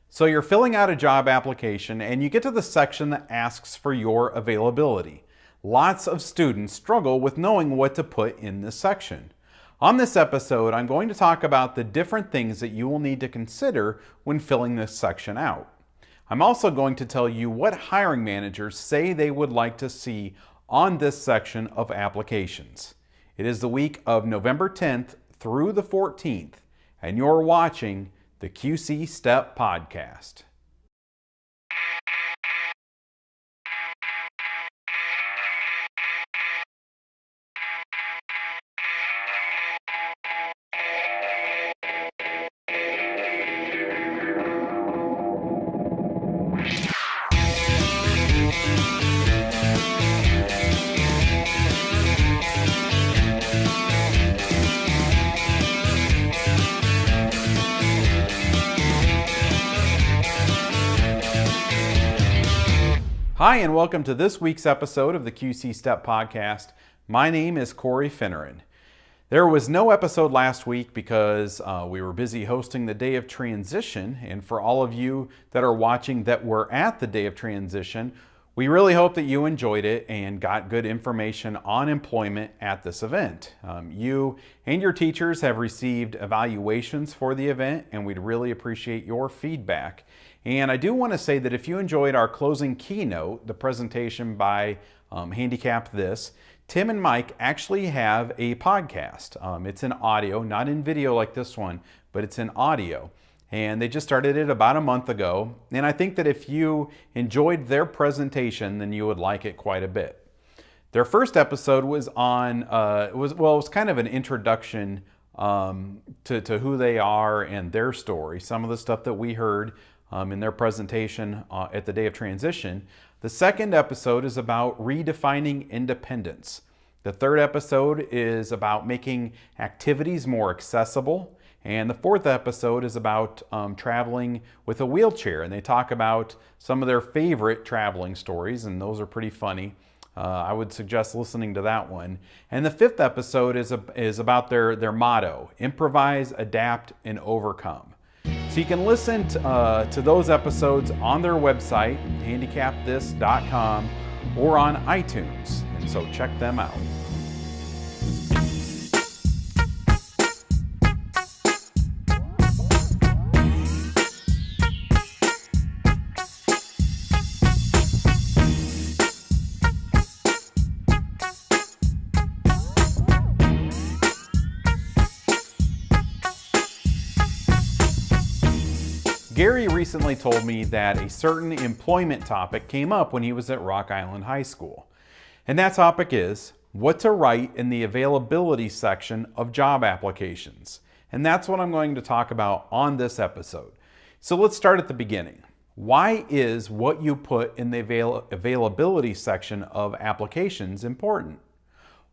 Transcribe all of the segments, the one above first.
So you're filling out a job application and you get to the section that asks for your availability. Lots of students struggle with knowing what to put in this section. On this episode, I'm going to talk about the different things that you will need to consider when filling this section out. I'm also going to tell you what hiring managers say they would like to see on this section of applications. It is the week of November 10th through the 14th, and you're watching the QC Step Podcast. Hi, and welcome to this week's episode of the QC Step Podcast. My name is Corey Finneran. There was no episode last week because we were busy hosting the Day of Transition, and for all of you that are watching that were at the Day of Transition, we really hope that you enjoyed it and got good information on employment at this event. You and your teachers have received evaluations for the event, and we'd really appreciate your feedback. And I do want to say that if you enjoyed our closing keynote, the presentation by Handicap This, Tim and Mike actually have a podcast. It's in audio, not in video like this one, but it's in audio. And they just started it about a month ago. And I think that if you enjoyed their presentation, then you would like it quite a bit. Their first episode was on, it was kind of an introduction to who they are and their story, some of the stuff that we heard in their presentation at the Day of Transition. The second episode is about redefining independence. The third episode is about making activities more accessible. And the fourth episode is about traveling with a wheelchair. And they talk about some of their favorite traveling stories, and those are pretty funny. I would suggest listening to that one. And the fifth episode is about their motto: improvise, adapt, and overcome. So you can listen to those episodes on their website, handicapthis.com, or on iTunes. And so check them out. Gary recently told me that a certain employment topic came up when he was at Rock Island High School. And that topic is what to write in the availability section of job applications. And that's what I'm going to talk about on this episode. So let's start at the beginning. Why is what you put in the availability section of applications important?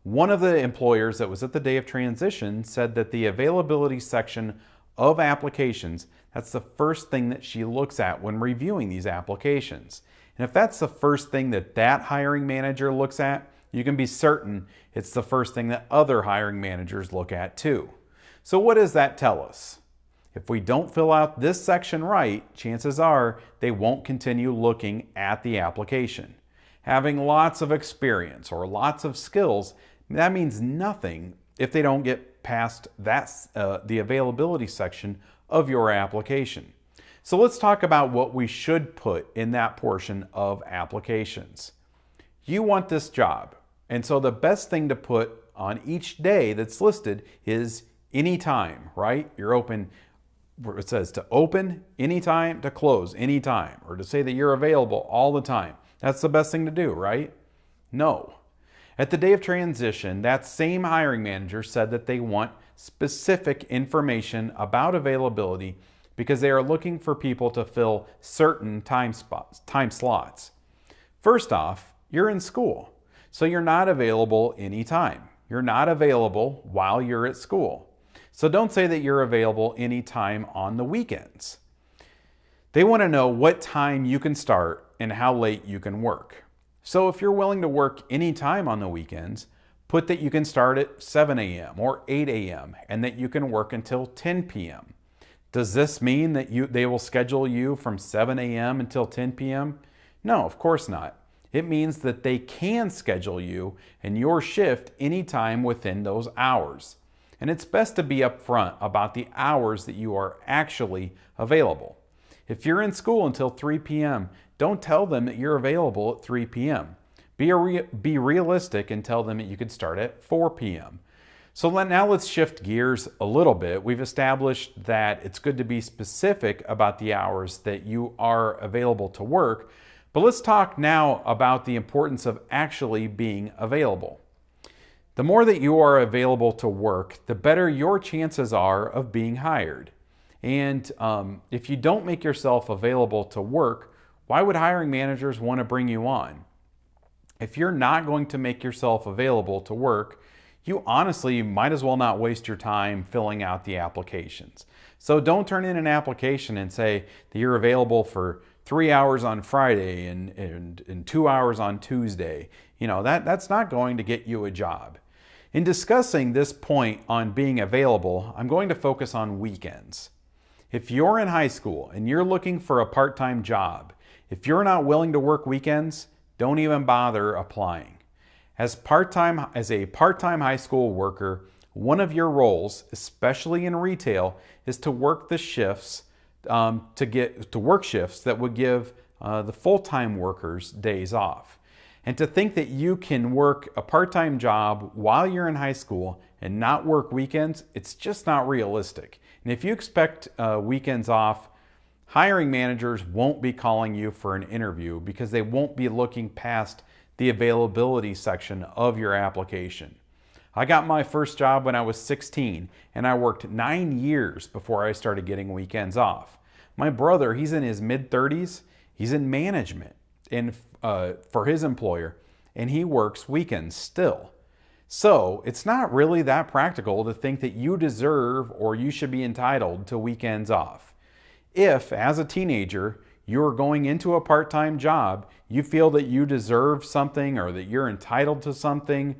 One of the employers that was at the Day of Transition said that the availability section of applications, that's the first thing that she looks at when reviewing these applications. And if that's the first thing that hiring manager looks at, you can be certain it's the first thing that other hiring managers look at too. So what does that tell us? If we don't fill out this section right, chances are they won't continue looking at the application. Having lots of experience or lots of skills, that means nothing if they don't get past the availability section of your application. So let's talk about what we should put in that portion of applications. You want this job, and so the best thing to put on each day that's listed is anytime, right? You're open, where it says to open anytime, to close anytime, or to say that you're available all the time. That's the best thing to do, right? No. At the Day of Transition, that same hiring manager said that they want specific information about availability because they are looking for people to fill certain time slots. First off, you're in school, so you're not available anytime. You're not available while you're at school. So don't say that you're available anytime on the weekends. They want to know what time you can start and how late you can work. So if you're willing to work anytime on the weekends, put that you can start at 7 a.m. or 8 a.m. and that you can work until 10 p.m. Does this mean that they will schedule you from 7 a.m. until 10 p.m.? No, of course not. It means that they can schedule you and your shift anytime within those hours. And it's best to be upfront about the hours that you are actually available. If you're in school until 3 p.m., don't tell them that you're available at 3 p.m. Be realistic and tell them that you could start at 4 p.m. So now let's shift gears a little bit. We've established that it's good to be specific about the hours that you are available to work, but let's talk now about the importance of actually being available. The more that you are available to work, the better your chances are of being hired. And if you don't make yourself available to work, why would hiring managers want to bring you on? If you're not going to make yourself available to work, you honestly might as well not waste your time filling out the applications. So don't turn in an application and say that you're available for 3 hours on Friday and 2 hours on Tuesday. You know, that's not going to get you a job. In discussing this point on being available, I'm going to focus on weekends. If you're in high school and you're looking for a part-time job, if you're not willing to work weekends, don't even bother applying. As a part-time high school worker, one of your roles, especially in retail, is to work the shifts, to work shifts that would give the full-time workers days off. And to think that you can work a part-time job while you're in high school and not work weekends, it's just not realistic. And if you expect weekends off, hiring managers won't be calling you for an interview because they won't be looking past the availability section of your application. I got my first job when I was 16, and I worked 9 years before I started getting weekends off. My brother, he's in his mid-30s, he's in management for his employer, and he works weekends still. So it's not really that practical to think that you deserve or you should be entitled to weekends off. If, as a teenager, you're going into a part-time job, you feel that you deserve something or that you're entitled to something,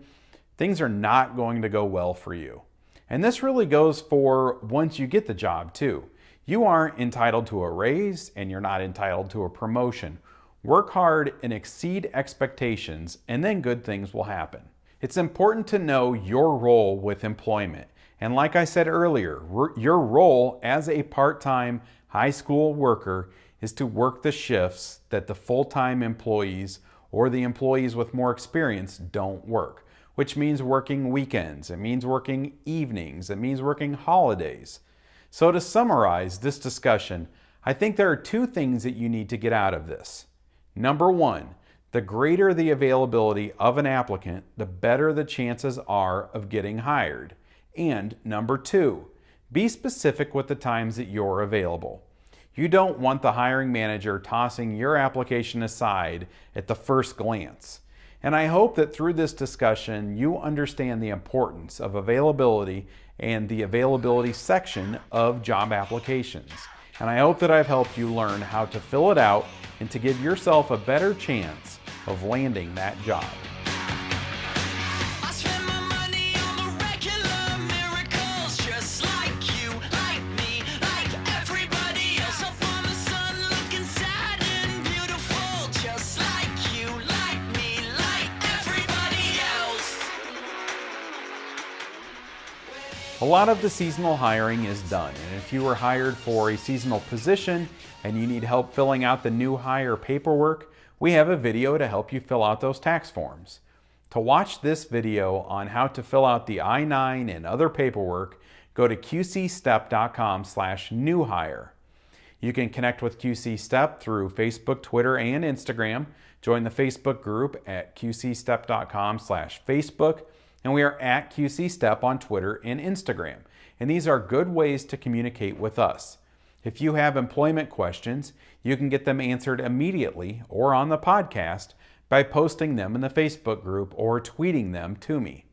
things are not going to go well for you. And this really goes for once you get the job too. You aren't entitled to a raise and you're not entitled to a promotion. Work hard and exceed expectations, and then good things will happen. It's important to know your role with employment. And like I said earlier, your role as a part-time high school worker is to work the shifts that the full-time employees or the employees with more experience don't work, which means working weekends, it means working evenings, it means working holidays. So to summarize this discussion, I think there are two things that you need to get out of this. Number one, the greater the availability of an applicant, the better the chances are of getting hired. And number two, be specific with the times that you're available. You don't want the hiring manager tossing your application aside at the first glance. And I hope that through this discussion, you understand the importance of availability and the availability section of job applications. And I hope that I've helped you learn how to fill it out and to give yourself a better chance of landing that job. A lot of the seasonal hiring is done, and if you were hired for a seasonal position and you need help filling out the new hire paperwork, we have a video to help you fill out those tax forms. To watch this video on how to fill out the I-9 and other paperwork, go to qcstep.com/newhire. You can connect with QC Step through Facebook, Twitter, and Instagram. Join the Facebook group at qcstep.com/Facebook. And we are at QC Step on Twitter and Instagram. And these are good ways to communicate with us. If you have employment questions, you can get them answered immediately or on the podcast by posting them in the Facebook group or tweeting them to me.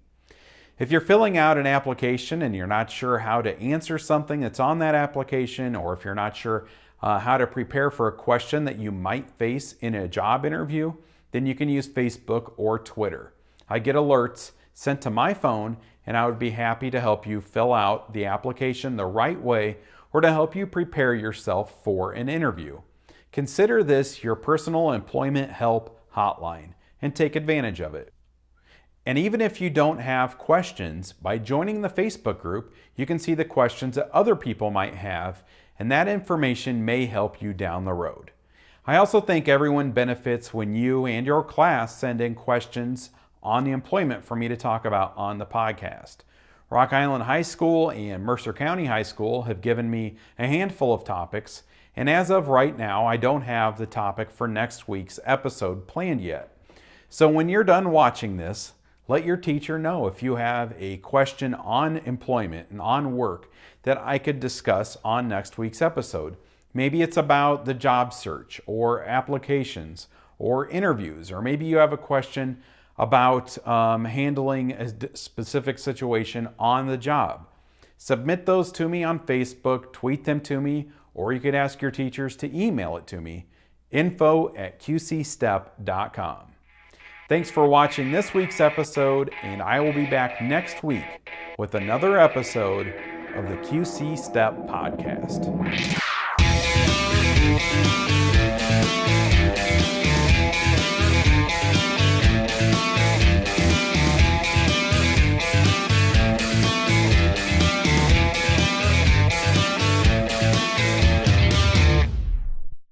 If you're filling out an application and you're not sure how to answer something that's on that application, or if you're not sure how to prepare for a question that you might face in a job interview, then you can use Facebook or Twitter. I get alerts sent to my phone, and I would be happy to help you fill out the application the right way or to help you prepare yourself for an interview. Consider this your personal employment help hotline and take advantage of it. And even if you don't have questions, by joining the Facebook group, you can see the questions that other people might have, and that information may help you down the road. I also think everyone benefits when you and your class send in questions on the employment for me to talk about on the podcast. Rock Island High School and Mercer County High School have given me a handful of topics, and as of right now, I don't have the topic for next week's episode planned yet. So when you're done watching this, let your teacher know if you have a question on employment and on work that I could discuss on next week's episode. Maybe it's about the job search or applications or interviews, or maybe you have a question about handling a specific situation on the job. Submit those to me on Facebook, tweet them to me, or you could ask your teachers to email it to me, info@qcstep.com. Thanks for watching this week's episode, and I will be back next week with another episode of the QC Step Podcast.